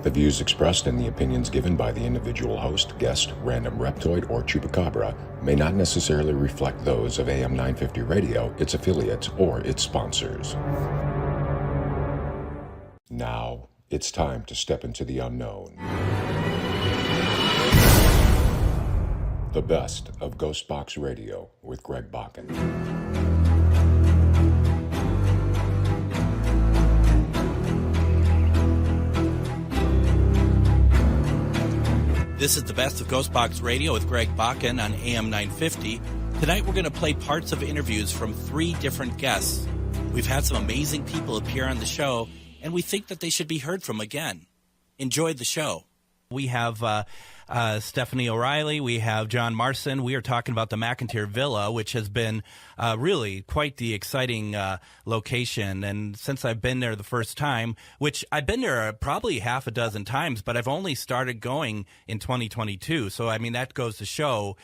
The views expressed and the opinions given by the individual host, guest, random reptoid, or chupacabra may not necessarily reflect those of AM 950 Radio, its affiliates, or its sponsors. Now, it's time to step into the unknown. The best of GhostBox Radio with Greg Bakun. This is the best of GhostBox Radio with Greg Bakun on AM 950. Tonight we're going to play parts of interviews from 3 different guests. We've had some amazing people appear on the show, and we think that they should be heard from again. Enjoy the show. We have Stephanie O'Reilly. We have John Marson. We are talking about the McInteer Villa, which has been really quite the exciting location. And since I've been there the first time, which I've been there probably half a dozen times, but I've only started going in 2022. So, I mean, that goes to show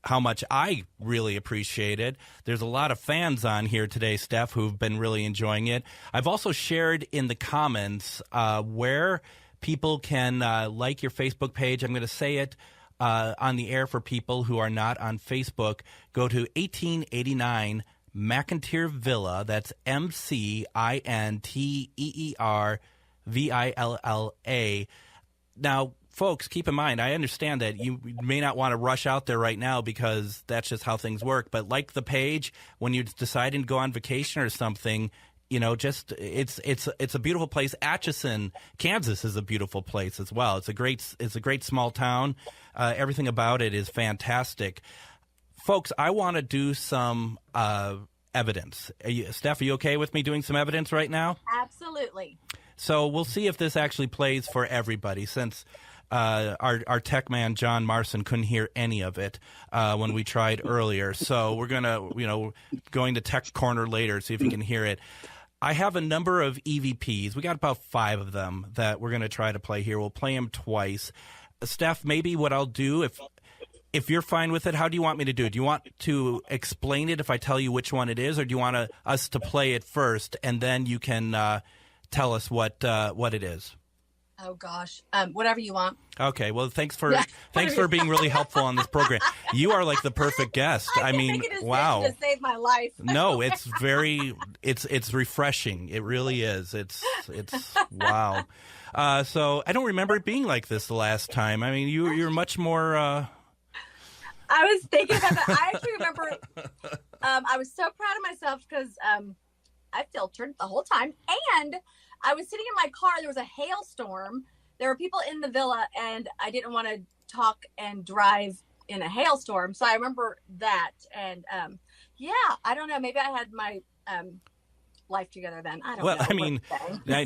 how much I really appreciate it. There's a lot of fans on here today, Steph, who've been really enjoying it. I've also shared in the comments where people can like your Facebook page. I'm going to say it on the air for people who are not on Facebook. Go to 1889 McInteer Villa. That's McInteerVilla. Now, folks, keep in mind, I understand that you may not want to rush out there right now because that's just how things work. But like the page, when you're deciding to go on vacation or something, you know, just it's a beautiful place. Atchison, Kansas is a beautiful place as well. It's a great small town. Everything about it is fantastic. Folks, I want to do some evidence. Steph, are you okay with me doing some evidence right now? Absolutely. So we'll see if this actually plays for everybody, since our tech man, John Marson, couldn't hear any of it when we tried earlier. So we're going to Tech Corner later, see if you can hear it. I have a number of EVPs. We got about 5 of them that we're going to try to play here. We'll play them twice. Steph, maybe what I'll do, if you're fine with it, how do you want me to do it? Do you want to explain it if I tell you which one it is, or do you want us to play it first and then you can tell us what it is? Oh gosh, whatever you want. Okay, well, thanks for being really helpful on this program. You are like the perfect guest. I mean, wow, to save my life. No, it's refreshing. It really is. It's wow. So I don't remember it being like this the last time. I mean, you're much more. I was thinking about that. I actually remember. I was so proud of myself because I filtered the whole time, and I was sitting in my car. There was a hailstorm. There were people in the villa, and I didn't want to talk and drive in a hailstorm. So I remember that. And yeah, I don't know. Maybe I had my life together then. I don't know. Well, I mean,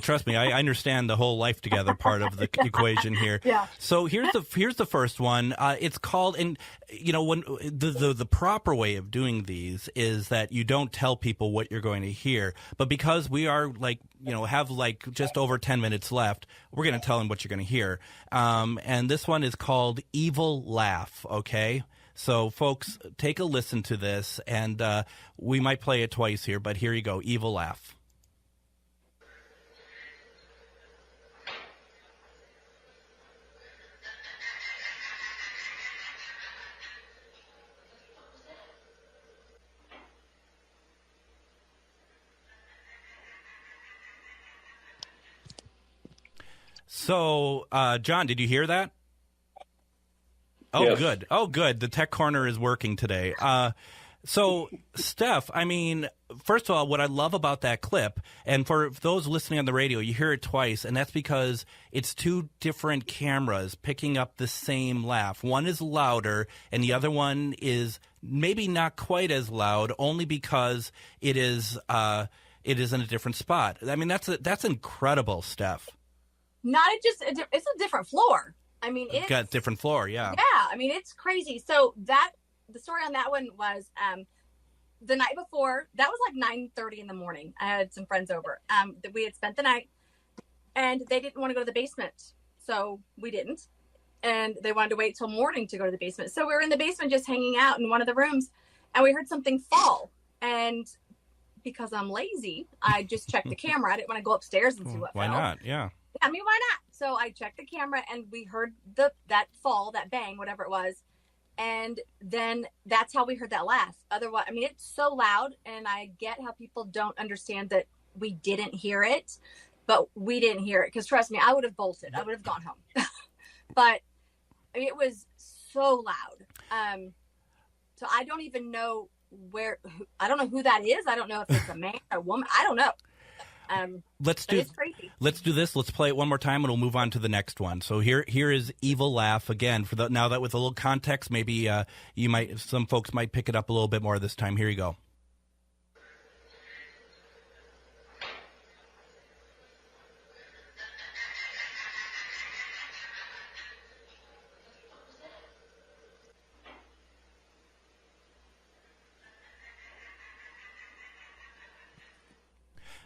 trust me, I understand the whole life together part of the equation here. Yeah. So here's the first one. It's called, and you know, when the proper way of doing these is that you don't tell people what you're going to hear, but because we are have just over 10 minutes left, we're going to tell them what you're going to hear. And this one is called Evil Laugh. Okay. So, folks, take a listen to this, and we might play it twice here, but here you go, Evil Laugh. So, John, did you hear that? Oh, yes. Good. Oh, good. The Tech Corner is working today. So, Steph, I mean, first of all, what I love about that clip, and for those listening on the radio, you hear it twice, and that's because it's 2 different cameras picking up the same laugh. One is louder, and the other one is maybe not quite as loud, only because it is in a different spot. I mean, that's incredible, Steph. It's a different floor. I mean, it's got different floor, yeah. Yeah, I mean, it's crazy. So the story on that one was the night before. That was like 9:30 in the morning. I had some friends over. That we had spent the night, and they didn't want to go to the basement, so we didn't. And they wanted to wait till morning to go to the basement. So we were in the basement just hanging out in one of the rooms, and we heard something fall. And because I'm lazy, I just checked the camera. I didn't want to go upstairs and see what Why fell. not? Yeah. I mean, why not? so I checked the camera and we heard that fall, that bang, whatever it was. And then that's how we heard that laugh. Otherwise, I mean, it's so loud, and I get how people don't understand that we didn't hear it, but we didn't hear it. Because trust me, I would have bolted. I would have gone home. But it was so loud. So I don't even know I don't know who that is. I don't know if it's a man or a woman. I don't know. It's crazy. Let's do this. Let's play it one more time, and we'll move on to the next one. So here is Evil Laugh again. Now that with a little context, maybe some folks might pick it up a little bit more this time. Here you go.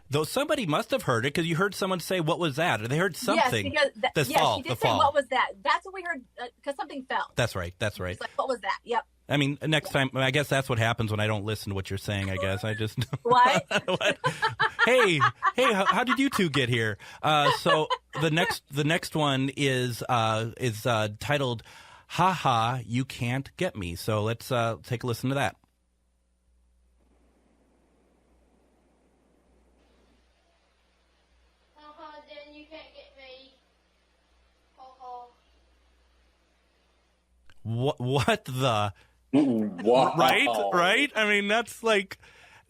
Though somebody must have heard it, because you heard someone say, "What was that?" Or they heard something. Yes, because fall. She did say, "What was that?" That's what we heard, because something fell. That's right. It's like, what was that? Yep. I mean, next time, I guess that's what happens when I don't listen to what you're saying. I guess I just what? Hey, how did you two get here? So the next one is titled "Ha Ha, You Can't Get Me." So let's take a listen to that. What the? Wow. Right? I mean, that's like,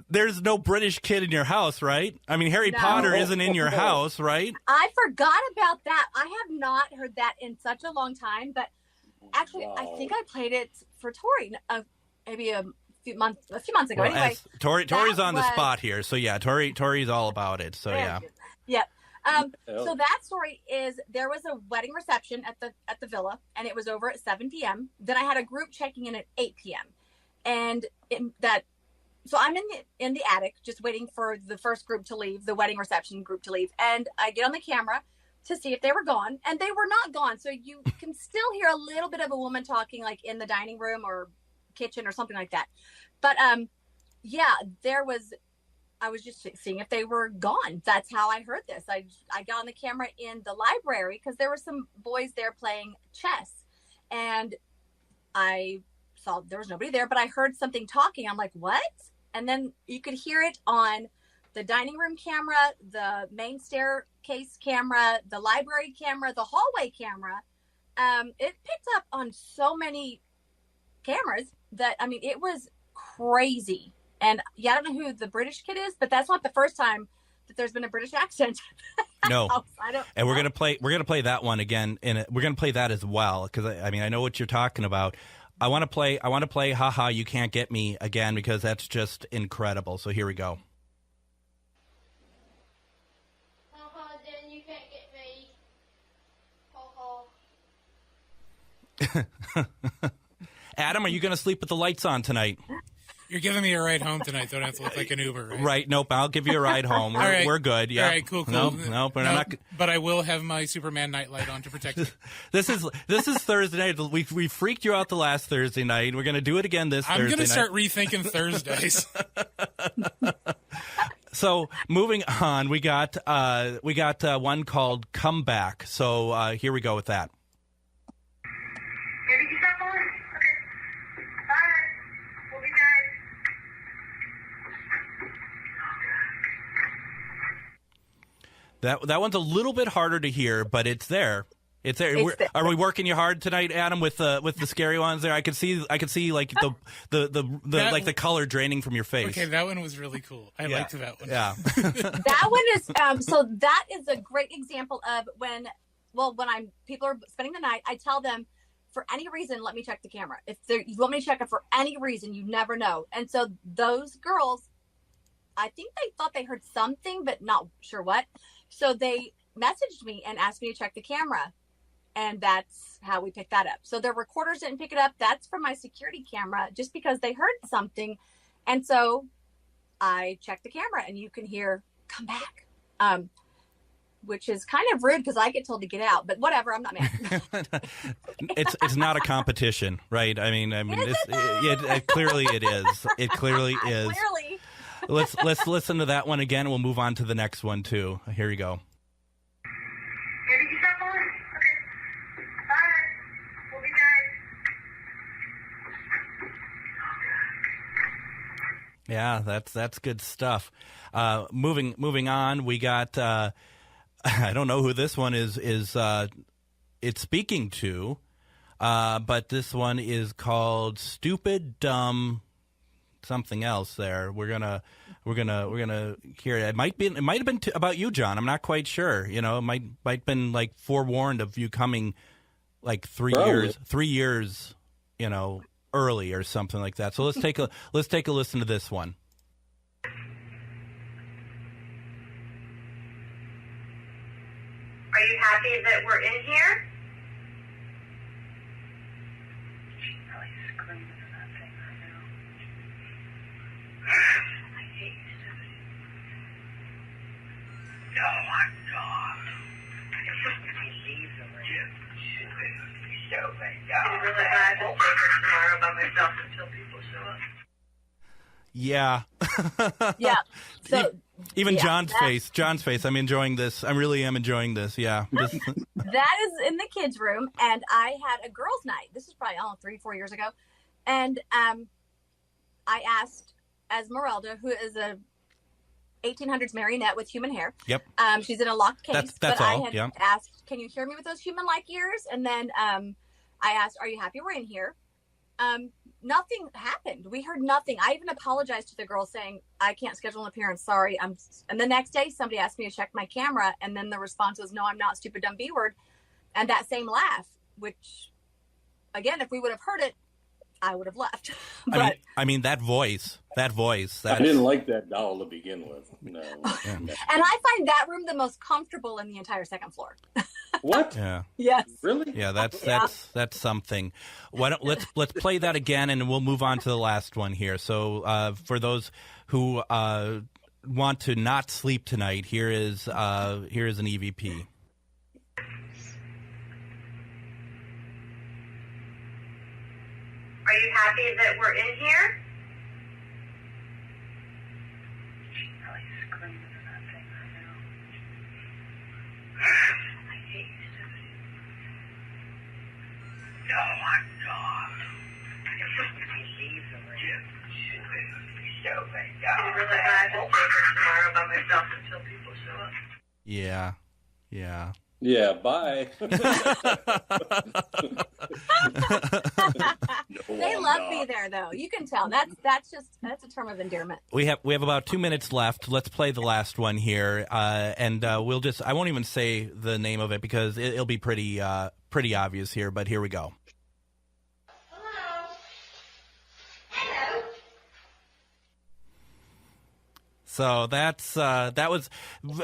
there's no British kid in your house, right? I mean, Harry Potter isn't in your house, right? I forgot about that. I have not heard that in such a long time, but actually, I think I played it for Tori maybe a few months ago. Well, anyway, Tori's on the spot here, so yeah, Tori's all about it. So yeah. Yep. So that story is, there was a wedding reception at the villa, and it was over at 7 p.m. Then I had a group checking in at 8 p.m. And so I'm in the attic just waiting for the first group to leave, the wedding reception group to leave. And I get on the camera to see if they were gone, and they were not gone. So you can still hear a little bit of a woman talking, like in the dining room or kitchen or something like that. But I was just seeing if they were gone. That's how I heard this. I got on the camera in the library because there were some boys there playing chess, and I saw there was nobody there, but I heard something talking. I'm like, what? And then you could hear it on the dining room camera, the main staircase camera, the library camera, the hallway camera. It picked up on so many cameras that, I mean, it was crazy. And yeah, I don't know who the British kid is, but that's not the first time that there's been a British accent. No. And we're gonna play that one again, we're gonna play that as well, because I mean, I know what you're talking about. I want to play "Ha Ha, You Can't Get Me" again, because that's just incredible. So here we go. Ha ha, then you can't get me. Ha ha. Adam, are you gonna sleep with the lights on tonight? You're giving me a ride home tonight. Don't have to look like an Uber, right? Right. Nope. I'll give you a ride home. We're good. Yeah. All right. Cool. Nope. But I will have my Superman nightlight on to protect you. This is Thursday night. We freaked you out the last Thursday night. We're going to do it again this Thursday night. I'm going to start rethinking Thursdays. So moving on, we got one called "Comeback." So here we go with that. That one's a little bit harder to hear, but it's there. It's there. Are we working you hard tonight, Adam, with the scary ones there? I could see like the color draining from your face. Okay, that one was really cool. I liked that one. Yeah. That one is so that is a great example of when people are spending the night, I tell them, for any reason, let me check the camera. If you want me to check it for any reason, you never know. And so those girls, I think they thought they heard something, but not sure what. So they messaged me and asked me to check the camera. And that's how we picked that up. So their recorders didn't pick it up. That's from my security camera, just because they heard something. And so I checked the camera, and you can hear "come back," which is kind of rude because I get told to get out. But whatever, I'm not mad. It's not a competition, right? I mean, clearly it is. It clearly is. Clearly. Let's listen to that one again. We'll move on to the next one too. Here you go. did you stop calling? Okay. Bye. We'll be back. Yeah, that's good stuff. Moving on, we got I don't know who this one is it's speaking to, but this one is called Stupid Dumb something else. There, we're gonna hear it. It might have been about you, John. I'm not quite sure. You know, it might been like forewarned of you coming like 3 years, you know, early or something like that. So let's take a listen to this one. Are you happy that we're in here? She's really screaming in that thing right now. I hate you, Stephanie. No, I'm not. He leaves already. So bad. It's really bad to stay here tomorrow by myself until people show up. Yeah. Yeah. So even John's face. I'm enjoying this. I really am enjoying this. Yeah. that is in the kids' room, and I had a girls' night. This was probably 3-4 years ago, and I asked Esmeralda, who is a 1800s marionette with human hair. Yep. She's in a locked case. That's but all. I had asked, "Can you hear me with those human-like ears?" And then I asked, "Are you happy we're in here?" Nothing happened. We heard nothing. I even apologized to the girl saying, "I can't schedule an appearance. Sorry." And the next day somebody asked me to check my camera, and then the response was, "No, I'm not, stupid dumb B word." And that same laugh, which again, if we would have heard it, I would have left. But I mean that voice. I didn't like that doll to begin with. No. Yeah. and I find that room the most comfortable in the entire second floor. What? Yeah. Yes. Really? Yeah, that's something. Why don't let's play that again, and we'll move on to the last one here. So for those who want to not sleep tonight, here is an EVP. Are you happy that we're in here? She's really screaming in that thing right now. I hate you, Stephanie. No, I'm not. He leaves already. So bad. It's really bad to stay here tomorrow by myself until people show up. Yeah. Yeah, bye. They love me there, though. You can tell. That's a term of endearment. We have about 2 minutes left. Let's play the last one here, and we'll just. I won't even say the name of it because it'll be pretty obvious here. But here we go. So that was,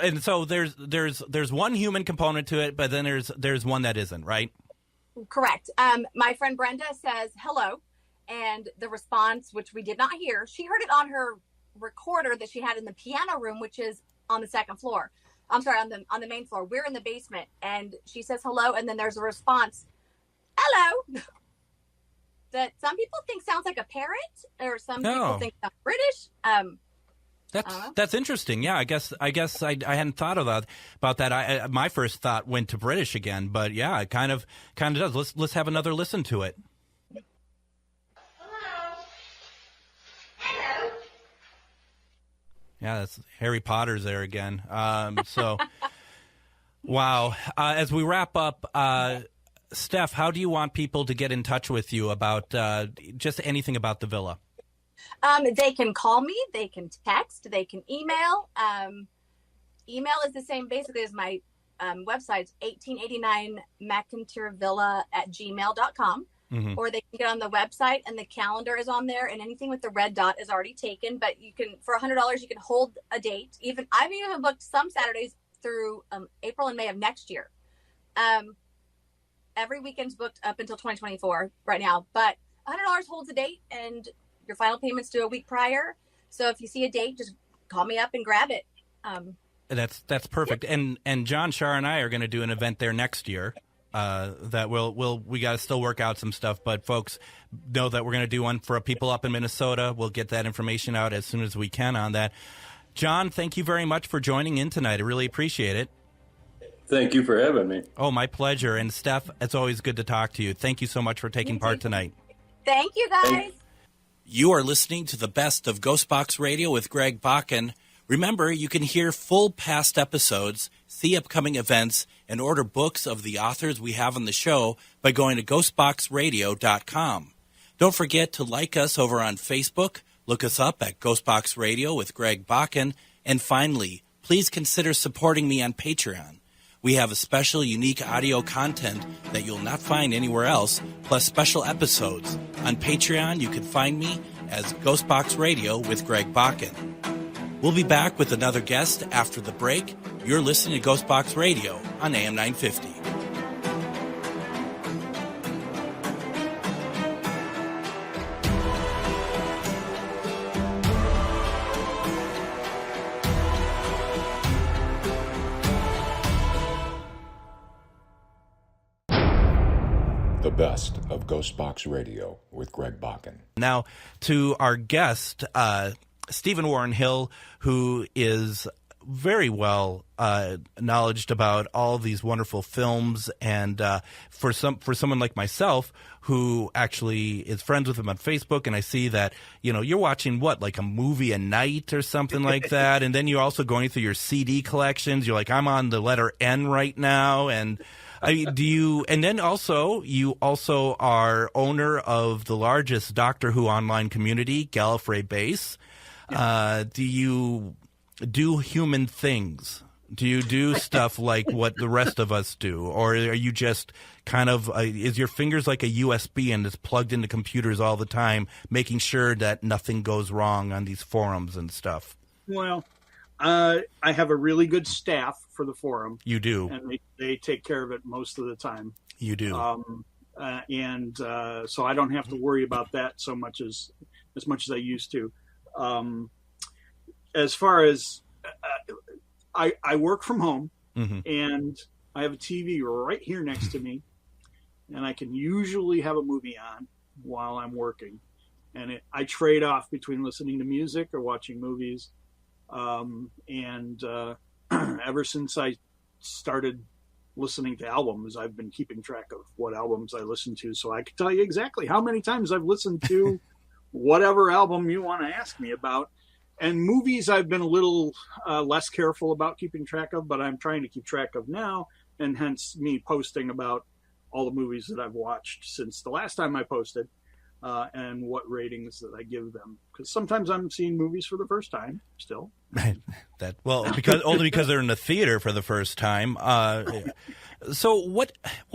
and so there's one human component to it, but then there's one that isn't, right? Correct. My friend Brenda says hello, and the response, which we did not hear, she heard it on her recorder that she had in the piano room, which is on the second floor. I'm sorry, on the main floor. We're in the basement, and she says hello, and then there's a response, hello, that some people think sounds like a parrot, or some people think sounds British. That's interesting. Yeah, I guess I hadn't thought about that. My first thought went to British again, but yeah, it kind of does. Let's have another listen to it. Hello. Yeah, that's Harry Potter's there again. So, wow. As we wrap up, Steph, how do you want people to get in touch with you about just anything about the villa? They can call me, they can text, they can email. Email is the same basically as my website's 1889 McInteervilla@gmail.com. Mm-hmm. Or they can get on the website and the calendar is on there, and anything with the red dot is already taken. But you can, for $100, you can hold a date. I've even booked some Saturdays through April and May of next year. Every weekend's booked up until 2024 right now, but $100 holds a date, and your final payment's due a week prior. So if you see a date, just call me up and grab it. That's perfect. Yep. And John, Shar, and I are going to do an event there next year. That we got to still work out some stuff, but folks know that we're going to do one for people up in Minnesota. We'll get that information out as soon as we can on that. John, thank you very much for joining in tonight. I really appreciate it. Thank you for having me. Oh, my pleasure. And Steph, it's always good to talk to you. Thank you so much for taking part tonight. Thank you, guys. You are listening to the best of GhostBox Radio with Greg Bakun. Remember, you can hear full past episodes, see upcoming events, and order books of the authors we have on the show by going to ghostboxradio.com. Don't forget to like us over on Facebook, look us up at GhostBox Radio with Greg Bakun, and finally, please consider supporting me on Patreon. We have a special, unique audio content that you'll not find anywhere else, plus special episodes. On Patreon, you can find me as GhostBox Radio with Greg Bakun. We'll be back with another guest after the break. You're listening to GhostBox Radio on AM 950. The best of GhostBox Radio with Greg Bakun. Now, to our guest, Stephen Warren Hill, who is very well knowledgeable about all of these wonderful films, and for someone like myself who actually is friends with him on Facebook, and I see that you're watching like a movie a night or something like that, and then you're also going through your CD collections. You're like, I'm on the letter N right now, and and then also you also are owner of the largest Doctor Who online community, Gallifrey Base. Do you do human things? Do you do stuff like what the rest of us do? Or are you just kind of, is your fingers like a USB and it's plugged into computers all the time, making sure that nothing goes wrong on these forums and stuff? Well, I have a really good staff for the forum. You do. And they take care of it most of the time. You do. So I don't have to worry about that so much as I used to. As far as I work from home, and I have a TV right here next to me, and I can usually have a movie on while I'm working, and I trade off between listening to music or watching movies. Ever since I started listening to albums, I've been keeping track of what albums I listen to, so I can tell you exactly how many times I've listened to whatever album you want to ask me about. And movies I've been a little less careful about keeping track of, but I'm trying to keep track of now, and hence me posting about all the movies that I've watched since the last time I posted, and what ratings that I give them. Because sometimes I'm seeing movies for the first time still. Because they're in the theater for the first time. So what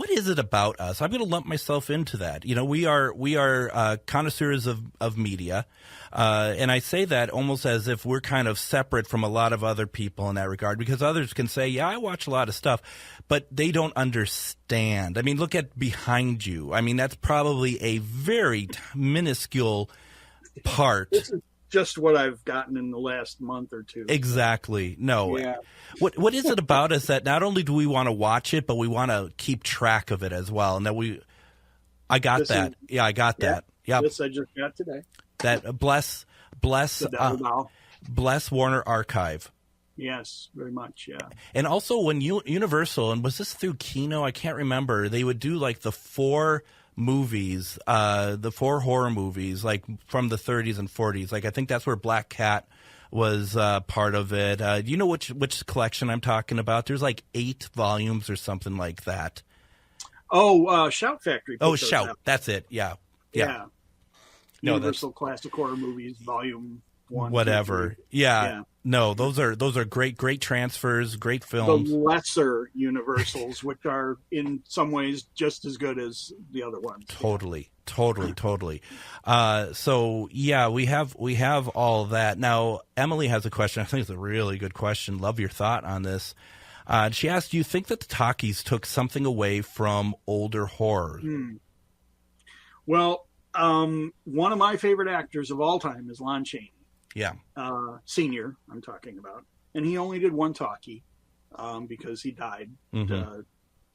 is it about us? I'm going to lump myself into that. We are connoisseurs of media, and I say that almost as if we're kind of separate from a lot of other people in that regard, because others can say, yeah, I watch a lot of stuff, but they don't understand. I mean, look at behind you. I mean, that's probably a very minuscule part. This is just what I've gotten in the last month or two. Exactly. No. Yeah. What is it about us that not only do we want to watch it, but we want to keep track of it as well? And that I got that. Yeah. This I just got today. That bless Warner Archive. Yes, very much. Yeah. And also when Universal, and was this through Kino? I can't remember. They would do like the 4 movies, the 4 horror movies, like from the 30s and 40s. Like I think that's where Black Cat was part of it. Do you know which collection I'm talking about? There's like 8 volumes or something like that. Oh, Shout Factory. Oh, Shout. Out. That's it. Yeah. Universal Classic Horror Movies, Volume 1. Whatever. 2, 3. Yeah. No, those are great transfers, great films. The lesser Universals, which are in some ways just as good as the other ones. Totally. So yeah, we have all that. Now, Emily has a question. I think it's a really good question. Love your thought on this. She asked, do you think that the talkies took something away from older horror? Well, one of my favorite actors of all time is Lon Chaney. Yeah. Senior, I'm talking about. And he only did one talkie because he died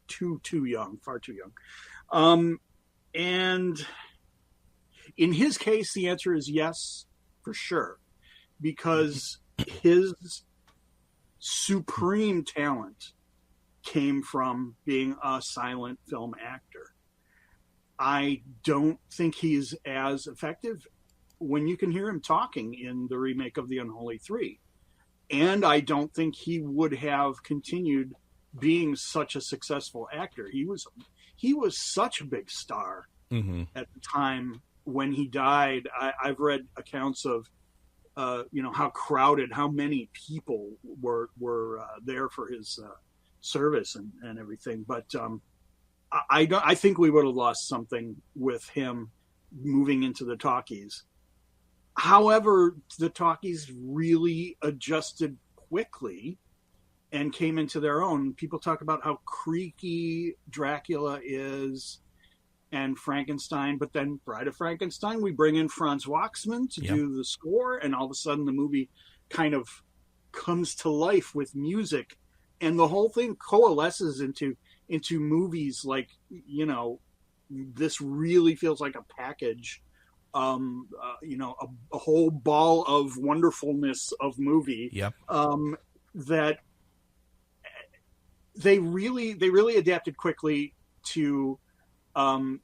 too young, far too young. And in his case, the answer is yes, for sure, because his supreme talent came from being a silent film actor. I don't think he's as effective when you can hear him talking in the remake of The Unholy Three. And I don't think he would have continued being such a successful actor. He was such a big star at the time when he died. I've read accounts of how crowded, how many people were there for his service and everything. But I think we would have lost something with him moving into the talkies. However, the talkies really adjusted quickly and came into their own. People talk about how creaky Dracula is and Frankenstein, but then Bride of Frankenstein, we bring in Franz Waxman to do the score, and all of a sudden the movie kind of comes to life with music, and the whole thing coalesces into movies like, this really feels like a package. A whole ball of wonderfulness of movie that they really adapted quickly to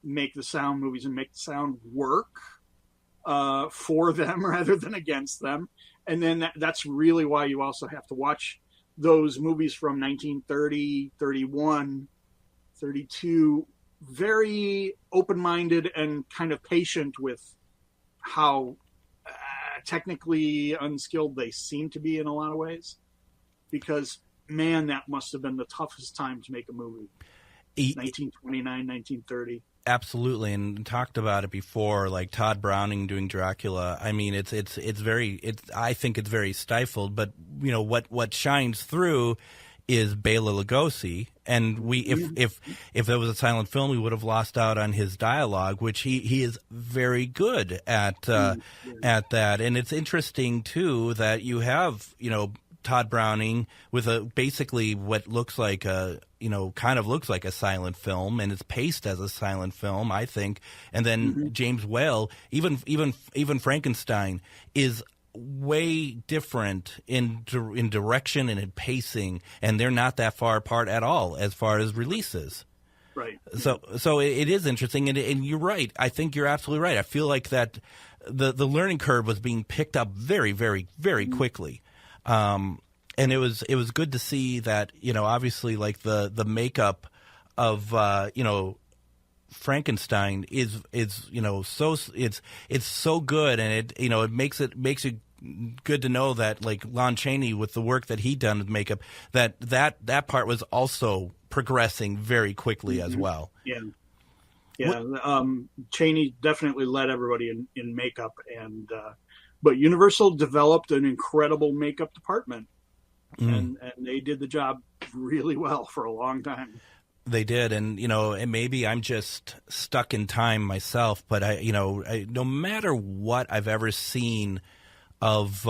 make the sound movies and make the sound work for them rather than against them. And then that's really why you also have to watch those movies from 1930, 31, 32, very open-minded and kind of patient with how technically unskilled they seem to be in a lot of ways, because man, that must have been the toughest time to make a movie. 1929, 1930. Absolutely, and talked about it before, like Todd Browning doing Dracula. I mean, it's I think it's very stifled, but what shines through is Bela Lugosi, and if there was a silent film, we would have lost out on his dialogue, which he is very good at that. And it's interesting too that you have Todd Browning with basically what looks like kind of looks like a silent film, and it's paced as a silent film, I think. And then James Whale, even Frankenstein is way different in direction and in pacing, and they're not that far apart at all as far as releases. Right. So it is interesting, and you're right. I think you're absolutely right. I feel like that the learning curve was being picked up very, very, very quickly. And it was good to see that, obviously, like the makeup of Frankenstein is so it's so good, and it makes it good to know that, like, Lon Chaney, with the work that he done with makeup, that part was also progressing very quickly as well. Chaney definitely led everybody in makeup, and but Universal developed an incredible makeup department, and they did the job really well for a long time. They did, and and maybe I'm just stuck in time myself, but I no matter what I've ever seen of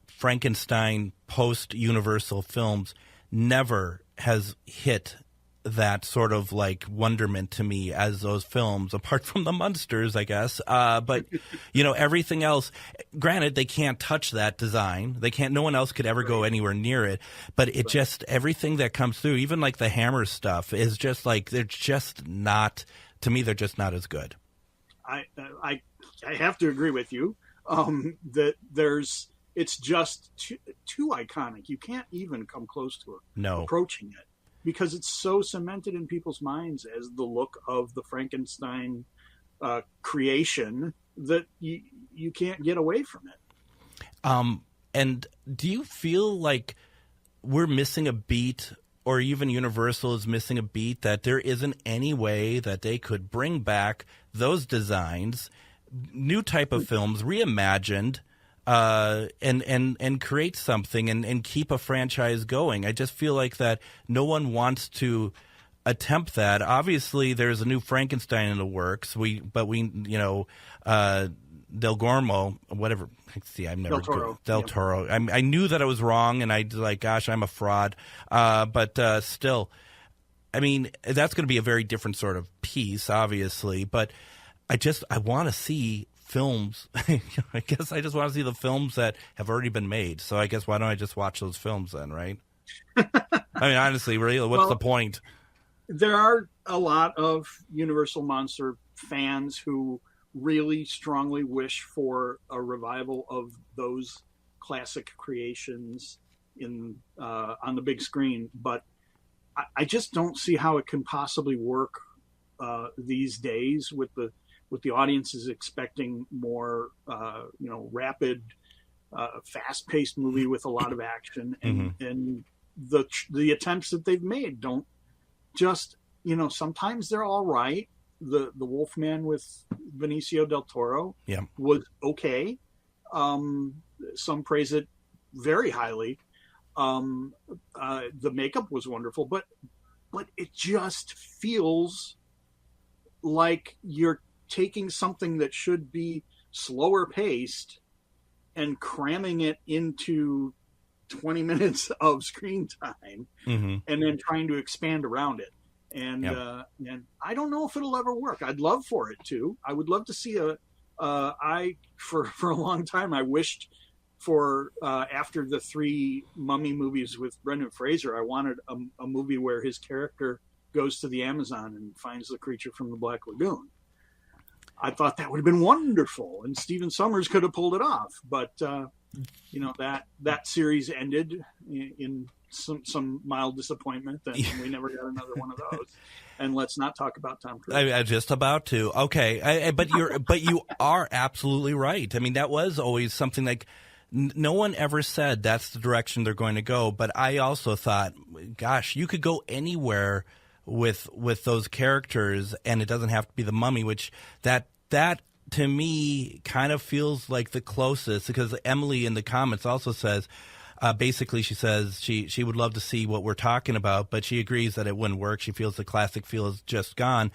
Frankenstein post Universal films, never has hit that sort of like wonderment to me as those films, apart from the Munsters, I guess. But everything else, granted, they can't touch that design. They can't. No one else could ever go anywhere near it. But it just, everything that comes through, even like the Hammer stuff, is just like, they're just not, to me, they're just not as good. I have to agree with you that it's just too iconic. You can't even come close to it. Approaching it, because it's so cemented in people's minds as the look of the Frankenstein creation that you can't get away from it. And do you feel like we're missing a beat, or even Universal is missing a beat, that there isn't any way that they could bring back those designs, new type of films, reimagined, and create something and keep a franchise going? I just feel like that no one wants to attempt that. Obviously, there's a new Frankenstein in the works. Del Gormo, whatever. See, I'm never good. Del Toro. I knew that I was wrong, and I like, gosh, I'm a fraud. But still, I mean, that's going to be a very different sort of piece, obviously. But I want to see films. I guess I just want to see the films that have already been made. So I guess why don't I just watch those films then, right? I mean, honestly, really, what's the point? There are a lot of Universal Monster fans who really strongly wish for a revival of those classic creations on the big screen, but I just don't see how it can possibly work these days with the audiences expecting more, rapid, fast-paced movie with a lot of action, and the attempts that they've made don't just, sometimes they're all right. The Wolfman with Benicio del Toro was okay. Some praise it very highly. The makeup was wonderful, but it just feels like you're taking something that should be slower paced and cramming it into 20 minutes of screen time, and then trying to expand around it. And I don't know if it'll ever work. I'd love for it to. I would love to see for a long time, I wished for after the 3 Mummy movies with Brendan Fraser, I wanted a movie where his character goes to the Amazon and finds the creature from the Black Lagoon. I thought that would have been wonderful, and Stephen Sommers could have pulled it off. But that series ended in some mild disappointment, and we never got another one of those. And let's not talk about Tom Cruise. I'm just about to. Okay, but you are absolutely right. I mean, that was always something like no one ever said that's the direction they're going to go. But I also thought, gosh, you could go anywhere with those characters, and it doesn't have to be the Mummy, which that to me kind of feels like the closest, because Emily in the comments also says, basically she says she would love to see what we're talking about, but she agrees that it wouldn't work. She feels the classic feel is just gone.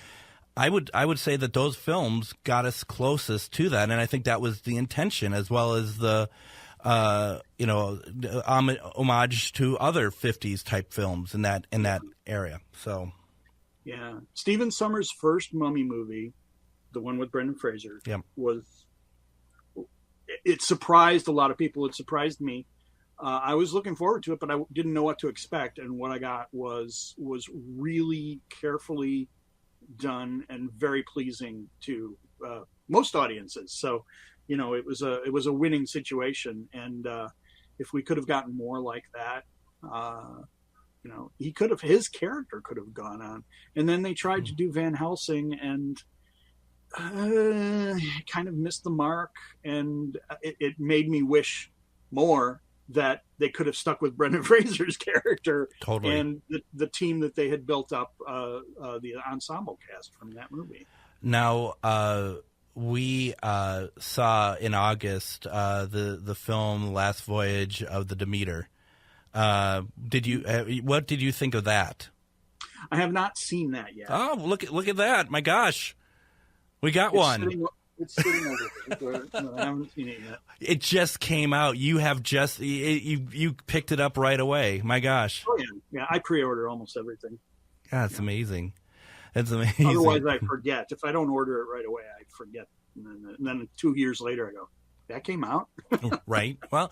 I would say that those films got us closest to that, and I think that was the intention, as well as the homage to other 50s type films in that area. So yeah, Stephen Sommers' first Mummy movie, the one with Brendan Fraser, it surprised a lot of people. It surprised me. I was looking forward to it, but I didn't know what to expect, and what I got was really carefully done and very pleasing to most audiences. So, it was a winning situation, and if we could have gotten more like that, his character could have gone on. And then they tried to do Van Helsing, and kind of missed the mark, and it made me wish more that they could have stuck with Brendan Fraser's character and the team that they had built up, the ensemble cast from that movie. Now, we saw in August the film Last Voyage of the Demeter. What did you think of that? I have not seen that yet. Oh, look at that! My gosh, we got one. It's sitting over there. I haven't seen it yet. It just came out. You have just you picked it up right away. My gosh. Oh yeah. I pre-order almost everything. God, it's amazing. It's amazing. Otherwise, I forget. If I don't order it right away, I forget. And then 2 years later, I go, that came out. Right. Well,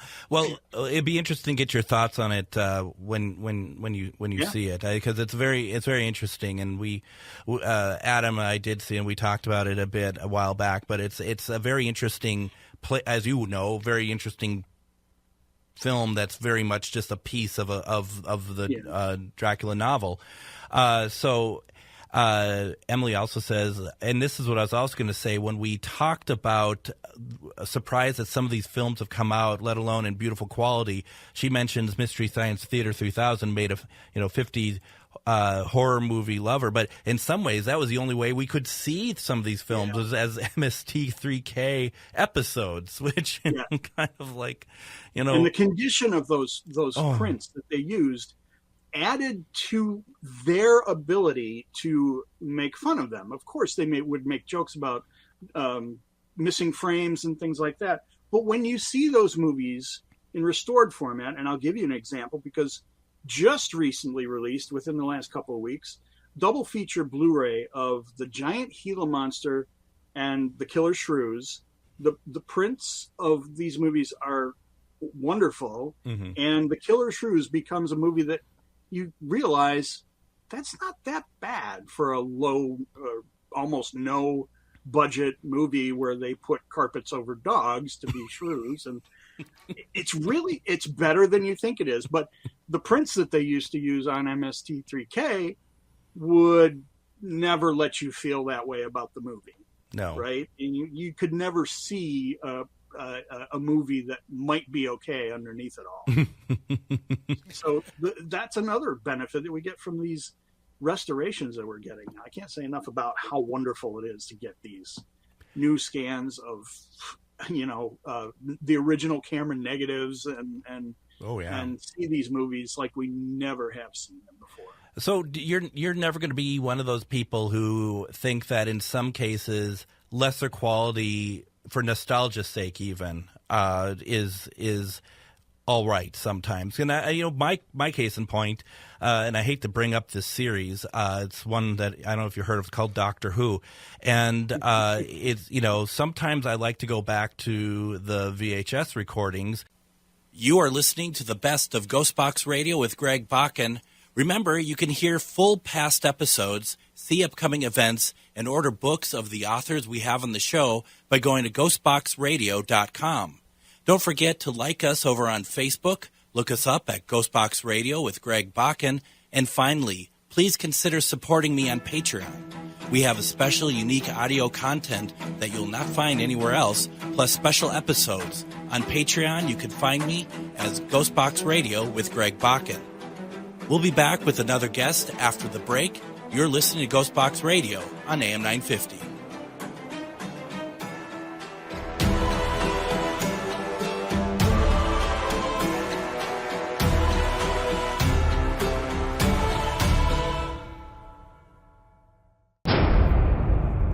it'd be interesting to get your thoughts on it when you see it, because it's very interesting. And Adam and I did see, and we talked about it a while back. But it's a very interesting as you know, very interesting film that's very much just a piece of the Dracula novel. Emily also says, and this is what I was also going to say, when we talked about a surprise that some of these films have come out, let alone in beautiful quality, she mentions Mystery Science Theater 3000 made a 50 horror movie lover, but in some ways that was the only way we could see some of these films was as MST3K episodes, which kind of like, and the condition of those prints that they used added to their ability to make fun of them. Of course, they would make jokes about missing frames and things like that. But when you see those movies in restored format, and I'll give you an example because just recently released within the last couple of weeks, double feature Blu-ray of the giant Gila monster and the killer shrews. The prints of these movies are wonderful. Mm-hmm. And The Killer Shrews becomes a movie that you realize that's not that bad for a low, almost no budget movie where they put carpets over dogs to be shrews. And it's better than you think it is. But the prints that they used to use on MST3K would never let you feel that way about the movie. No. Right. And you could never see a movie that might be okay underneath it all. So that's another benefit that we get from these restorations that we're getting. I can't say enough about how wonderful it is to get these new scans of, the original camera negatives and see these movies like we never have seen them before. So you're never going to be one of those people who think that in some cases lesser quality, for nostalgia's sake, even is all right sometimes. And my case in point, and I hate to bring up this series, it's one that I don't know if you heard of, it's called Doctor Who, and it's sometimes I like to go back to the VHS recordings. You are listening to the best of GhostBox Radio with Greg Bakun. Remember, you can hear full past episodes, see upcoming events, and order books of the authors we have on the show by going to ghostboxradio.com. Don't forget to like us over on Facebook, look us up at GhostBox Radio with Greg Bakun, and finally, please consider supporting me on Patreon. We have a special, unique audio content that you'll not find anywhere else, plus special episodes. On Patreon, you can find me as GhostBox Radio with Greg Bakun. We'll be back with another guest after the break. You're listening to GhostBox Radio on AM 950.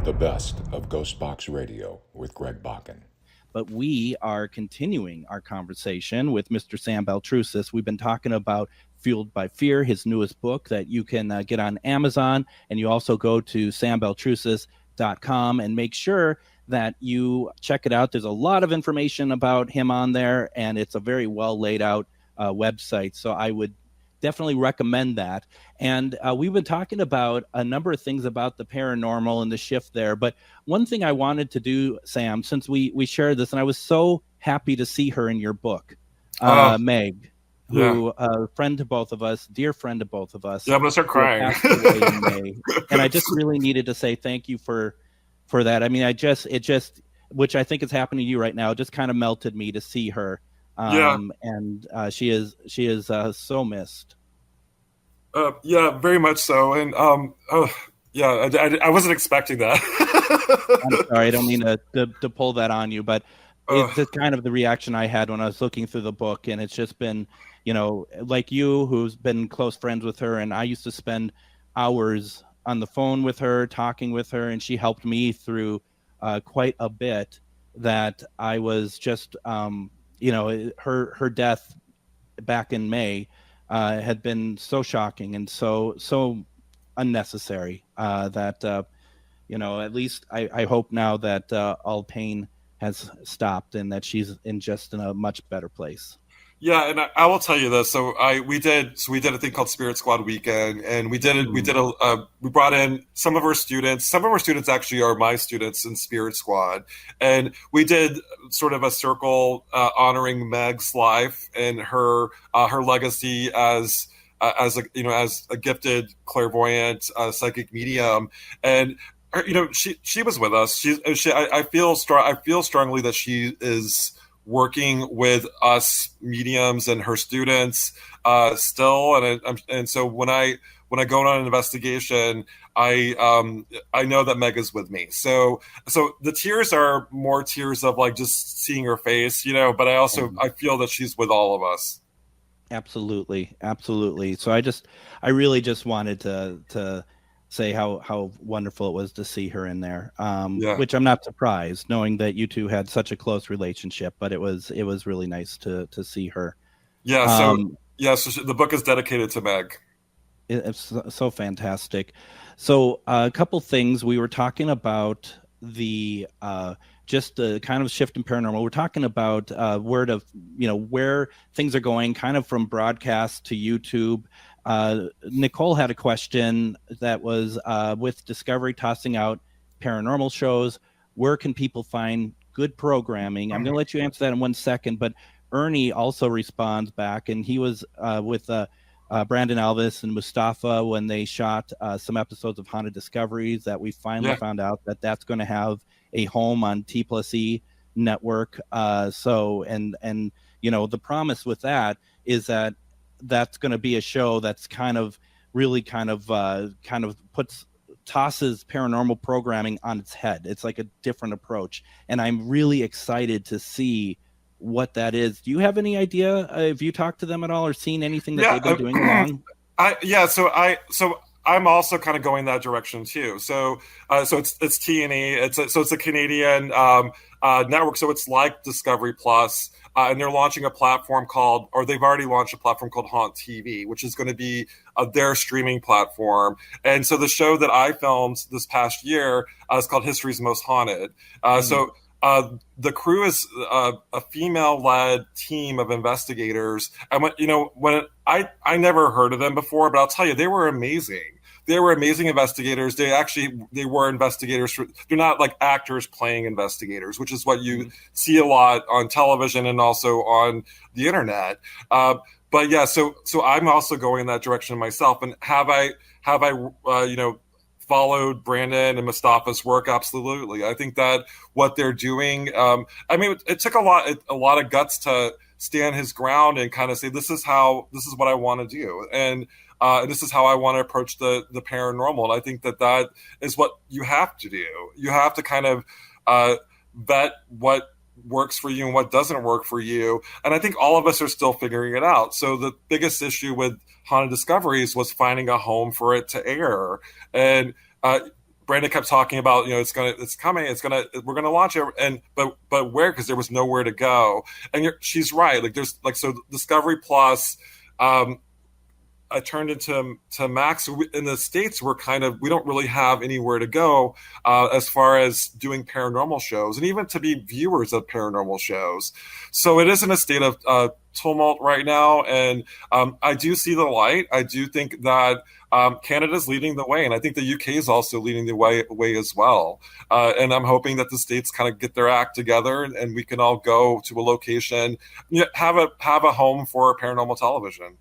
The best of GhostBox Radio with Greg Bakun. But we are continuing our conversation with Mr. Sam Baltrusis. We've been talking about Fueled by Fear, his newest book that you can get on Amazon. And you also go to sambaltrusis.com and make sure that you check it out. There's a lot of information about him on there, and it's a very well laid out website. So I would definitely recommend that. And we've been talking about a number of things about the paranormal and the shift there. But one thing I wanted to do, Sam, since we shared this, and I was so happy to see her in your book, Meg, who friend to both of us, dear friend to both of us. Yeah, I'm gonna start crying. In May. And I just really needed to say thank you for that. I mean, which I think is happening to you right now, just kind of melted me to see her. And she is so missed. Yeah, very much so. And I wasn't expecting that. I'm sorry, I don't mean to pull that on you, but it's just kind of the reaction I had when I was looking through the book. And it's just been, like you, who's been close friends with her, and I used to spend hours on the phone with her, talking with her, and she helped me through quite a bit. That I was just her death back in May had been so shocking and so unnecessary that at least I hope now that all pain has stopped and that she's in a much better place. Yeah, and I will tell you this. So we did a thing called Spirit Squad Weekend, and we brought in some of our students. Some of our students actually are my students in Spirit Squad, and we did sort of a circle honoring Meg's life and her legacy as a gifted clairvoyant psychic medium, and she was with us. I feel strongly that she is working with us mediums and her students still, and so when I go on an investigation, I know that Meg is with me. So the tears are more tears of like just seeing her face, but I feel that she's with all of us. Absolutely. So I really just wanted to say how wonderful it was to see her in there, which I'm not surprised, knowing that you two had such a close relationship. But it was really nice to see her. Yeah. So the book is dedicated to Meg. It's so fantastic. So a couple things we were talking about the just a kind of shift in paranormal. We're talking about where things are going, kind of from broadcast to YouTube. Nicole had a question that was with Discovery tossing out paranormal shows. Where can people find good programming? I'm going to let you answer that in 1 second, but Ernie also responds back, and he was with Brandon Alvis and Mustafa when they shot some episodes of Haunted Discoveries that we finally found out that that's going to have a home on T+E network. The promise with that is that that's going to be a show that's tosses paranormal programming on its head. It's like a different approach, and I'm really excited to see what that is. Do you have any idea? Have you talked to them at all or seen anything that they've been doing along? So I'm also kind of going that direction too. So it's T&E. It's a Canadian network. So it's like Discovery Plus, and they're launching a platform they've already launched a platform called Haunt TV, which is going to be their streaming platform. And so the show that I filmed this past year is called History's Most Haunted. So the crew is a female-led team of investigators. And when I never heard of them before, but I'll tell you, they were amazing. They were amazing investigators. They were investigators. They're not like actors playing investigators, which is what you see a lot on television and also on the internet. But yeah, so I'm also going in that direction myself. And have I followed Brandon and Mustafa's work? Absolutely. I think that what they're doing, it took a lot of guts to stand his ground and kind of say, this is what I want to do. And this is how I want to approach the paranormal. And I think that is what you have to do. You have to kind of vet what works for you and what doesn't work for you. And I think all of us are still figuring it out. So the biggest issue with Haunted Discoveries was finding a home for it to air. And Brandon kept talking about, it's coming, we're gonna launch it, but where? Because there was nowhere to go. And she's right. Like there's so Discovery Plus. I turned into Max. In the States, we don't really have anywhere to go as far as doing paranormal shows and even to be viewers of paranormal shows. So it is in a state of tumult right now. And I do see the light. I do think that Canada's leading the way. And I think the UK is also leading the way as well. And I'm hoping that the States kind of get their act together and we can all go to a location, have a home for paranormal television.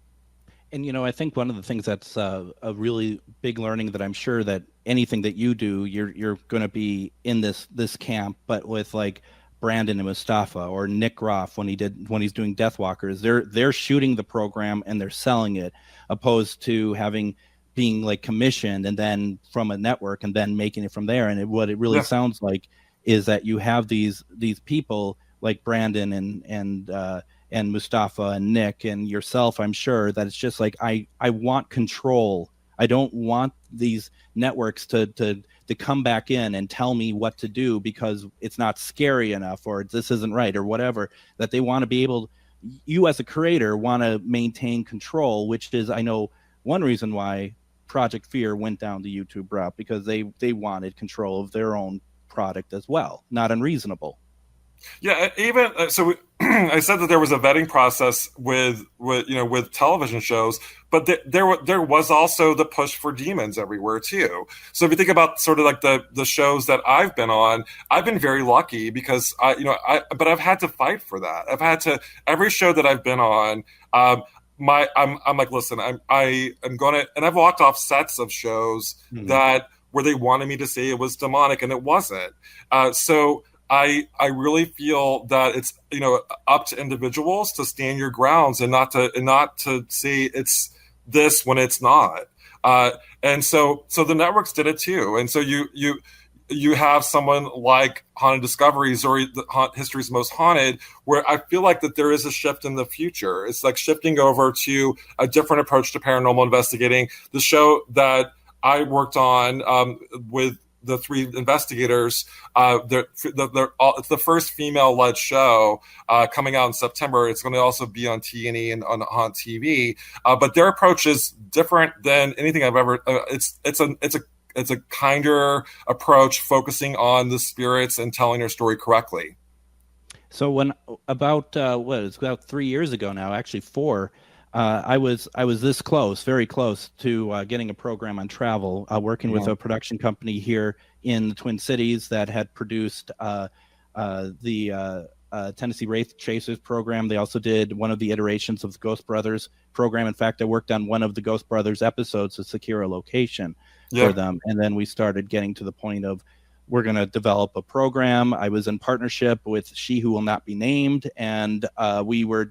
And, I think one of the things that's a really big learning that I'm sure that anything that you do, you're going to be in this camp, but with like Brandon and Mustafa or Nick Groff when he's doing Deathwalkers, they're shooting the program and they're selling it, opposed to being like commissioned and then from a network and then making it from there. And what it really sounds like is that you have these people like Brandon and Mustafa and Nick and yourself, I'm sure that it's just like, I want control. I don't want these networks to come back in and tell me what to do because it's not scary enough or this isn't right or whatever, that they want to be able, you as a creator want to maintain control, which is, I know, one reason why Project Fear went down the YouTube route, because they wanted control of their own product as well. Not unreasonable. Yeah, even so, I said that there was a vetting process with television shows, but there was also the push for demons everywhere too. So if you think about sort of like the shows that I've been on, I've been very lucky because but I've had to fight for that. I've had to, every show that I've been on, I'm like, listen, I'm gonna, and I've walked off sets of shows that where they wanted me to say it was demonic and it wasn't. So I really feel that it's up to individuals to stand your grounds and not to say it's this when it's not. And so the networks did it too. And so you have someone like Haunted Discoveries or History's Most Haunted, where I feel like that there is a shift in the future. It's like shifting over to a different approach to paranormal investigating. The show that I worked on with the three investigators, it's the first female-led show coming out in September. It's going to also be on T&E and on TV, but their approach is different than anything I've ever. It's it's a kinder approach, focusing on the spirits and telling their story correctly. So when about it's about 3 years ago now, actually 4, I was this close, very close to getting a program on travel, working with a production company here in the Twin Cities that had produced the Tennessee Wraith Chasers program. They also did one of the iterations of the Ghost Brothers program. In fact, I worked on one of the Ghost Brothers episodes to secure a location for them, and then we started getting to the point of, we're going to develop a program. I was in partnership with She Who Will Not Be Named, and we were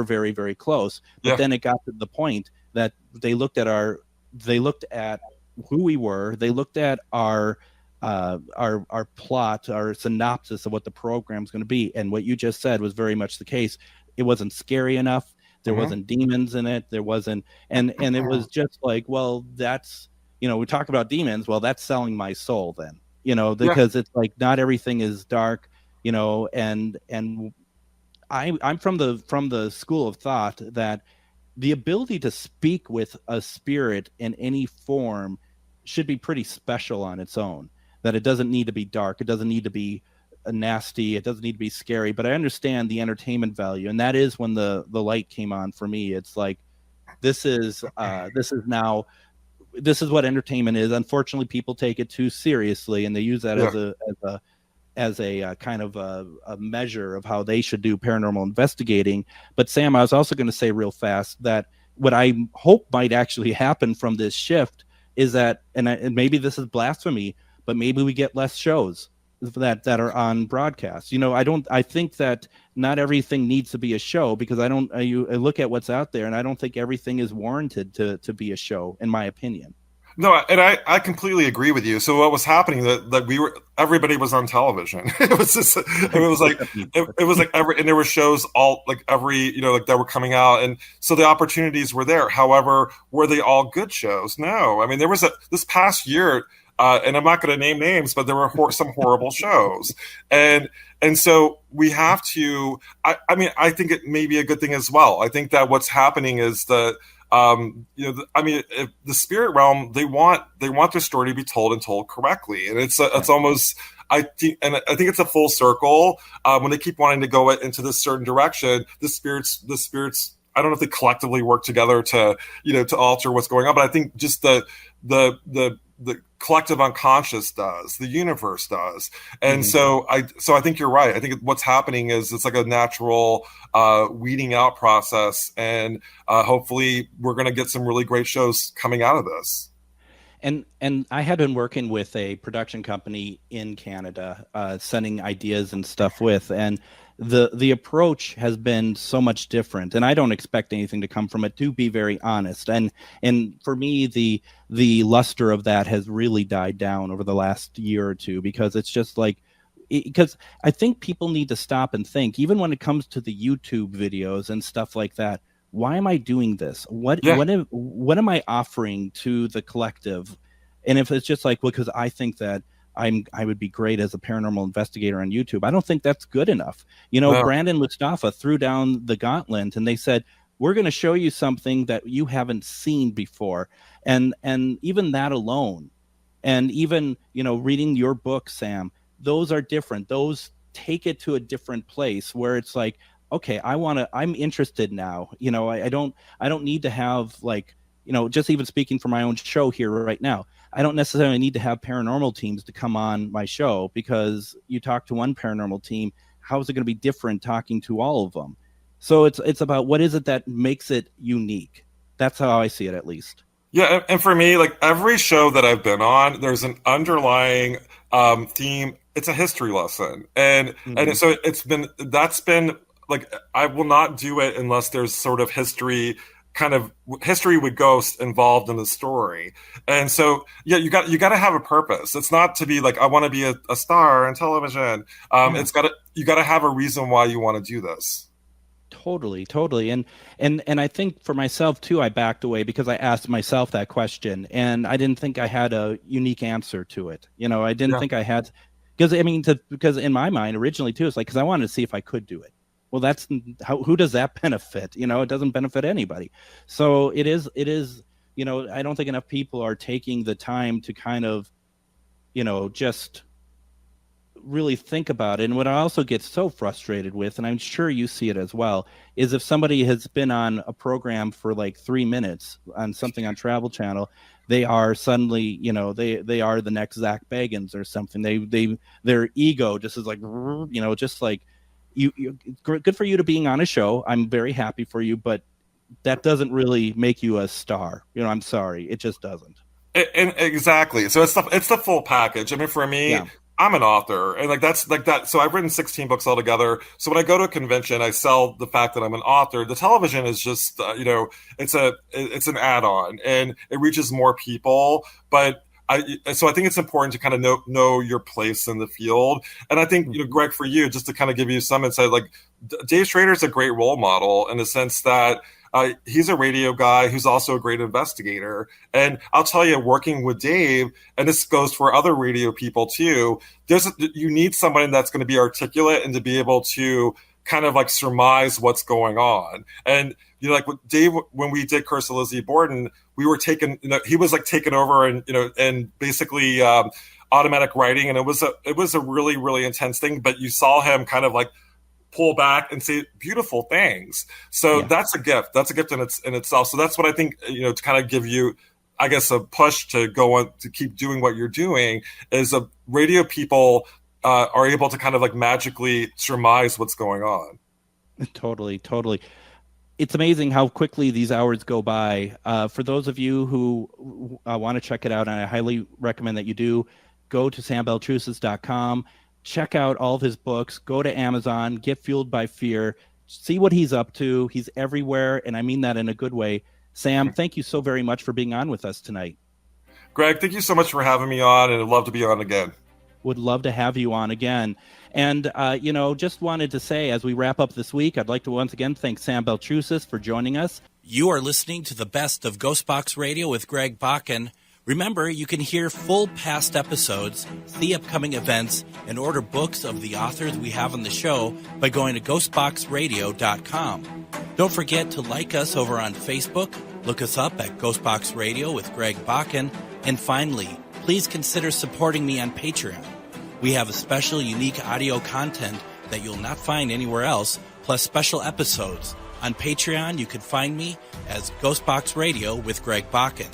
very, very close. But then it got to the point that they looked at who we were. They looked at our plot, our synopsis of what the program's going to be. And what you just said was very much the case. It wasn't scary enough. There wasn't demons in it. There wasn't, and it was just like, well, that's, we talk about demons. Well, that's selling my soul then, because it's like, not everything is dark, and I'm from the school of thought that the ability to speak with a spirit in any form should be pretty special on its own, that it doesn't need to be dark. It doesn't need to be nasty. It doesn't need to be scary, but I understand the entertainment value. And that is when the light came on for me. It's like, this is what entertainment is. Unfortunately, people take it too seriously, and they use that as a kind of a measure of how they should do paranormal investigating. But Sam, I was also going to say real fast that what I hope might actually happen from this shift is that, and maybe this is blasphemy, but maybe we get less shows that are on broadcast. I think that not everything needs to be a show, because I look at what's out there, and I don't think everything is warranted to be a show, in my opinion. No, and I completely agree with you. So what was happening, that everybody was on television. It was like and there were shows all like every, that were coming out. And so the opportunities were there. However, were they all good shows? No. I mean, there was this past year, and I'm not going to name names, but there were some horrible shows. And so we have to, I think it may be a good thing as well. I think that what's happening is that, if the spirit realm, they want their story to be told and told correctly. And it's almost, I think it's a full circle. When they keep wanting to go into this certain direction, the spirits, I don't know if they collectively work together to alter what's going on, but I think just the collective unconscious does, the universe does. And so I think you're right. I think what's happening is it's like a natural weeding out process, and hopefully we're going to get some really great shows coming out of this. And I had been working with a production company in Canada, sending ideas and stuff with, and the approach has been so much different, and I don't expect anything to come from it, to be very honest. And for me, the luster of that has really died down over the last year or two, because it's just like, because I think people need to stop and think, even when it comes to the YouTube videos and stuff like that, why am I doing this? What am I offering to the collective? And if it's just like, well, because I think that I would be great as a paranormal investigator on YouTube, I don't think that's good enough. Brandon Mustafa threw down the gauntlet, and they said, we're going to show you something that you haven't seen before. And even that alone, and even, reading your book, Sam, those are different. Those take it to a different place where it's like, okay, I'm interested now. I don't need to have, like, just even speaking for my own show here right now, I don't necessarily need to have paranormal teams to come on my show, because you talk to one paranormal team, how is it going to be different talking to all of them? So it's about what is it that makes it unique. That's how I see it, at least. Yeah, and for me, like every show that I've been on, there's an underlying theme. It's a history lesson, and so that's been like, I will not do it unless there's sort of history with ghosts involved in the story. And so, yeah, you got to have a purpose. It's not to be like, I want to be a star on television. You got to have a reason why you want to do this. Totally. And I think for myself too, I backed away because I asked myself that question, and I didn't think I had a unique answer to it. I didn't think I had, because in my mind originally too, it's like, because I wanted to see if I could do it. Well, who does that benefit? It doesn't benefit anybody. So it is, I don't think enough people are taking the time to kind of, just really think about it. And what I also get so frustrated with, and I'm sure you see it as well, is if somebody has been on a program for like 3 minutes on something on Travel Channel, they are suddenly, they are the next Zach Bagans or something. Their ego just is like, just like you. Good for you to being on a show. I'm very happy for you, but that doesn't really make you a star. I'm sorry, it just doesn't. And exactly. So it's the full package. I mean, for me. Yeah. I'm an author, and that's like that. So I've written 16 books altogether. So when I go to a convention, I sell the fact that I'm an author. The television is just, it's an add-on, and it reaches more people. But I think it's important to kind of know your place in the field. And I think, Greg, for you, just to kind of give you some insight, like Dave Schrader is a great role model in the sense that he's a radio guy who's also a great investigator. And I'll tell you, working with Dave, and this goes for other radio people too, you need somebody that's going to be articulate and to be able to kind of like surmise what's going on. And, like with Dave, when we did Curse of Lizzie Borden, we were he was like taken over and basically automatic writing. And it was a really, really intense thing, but you saw him kind of like pull back and say beautiful things. So that's a gift. That's a gift in itself. So that's what I think, to kind of give you, I guess, a push to go on to keep doing what you're doing is radio people are able to kind of like magically surmise what's going on. Totally. It's amazing how quickly these hours go by. For those of you who want to check it out, and I highly recommend that you do, go to sambaltrusis.com. Check out all of his books. Go to Amazon. Get Fueled by Fear. See what he's up to. He's everywhere, and I mean that in a good way. Sam, thank you so very much for being on with us tonight. Greg, thank you so much for having me on, and I'd love to be on again. Would love to have you on again. And, just wanted to say, as we wrap up this week, I'd like to once again thank Sam Baltrusis for joining us. You are listening to the best of GhostBox Radio with Greg Bakun. Remember, you can hear full past episodes, see upcoming events, and order books of the authors we have on the show by going to ghostboxradio.com. Don't forget to like us over on Facebook, look us up at GhostBox Radio with Greg Bakun, and finally, please consider supporting me on Patreon. We have a special, unique audio content that you'll not find anywhere else, plus special episodes. On Patreon, you can find me as GhostBox Radio with Greg Bakun.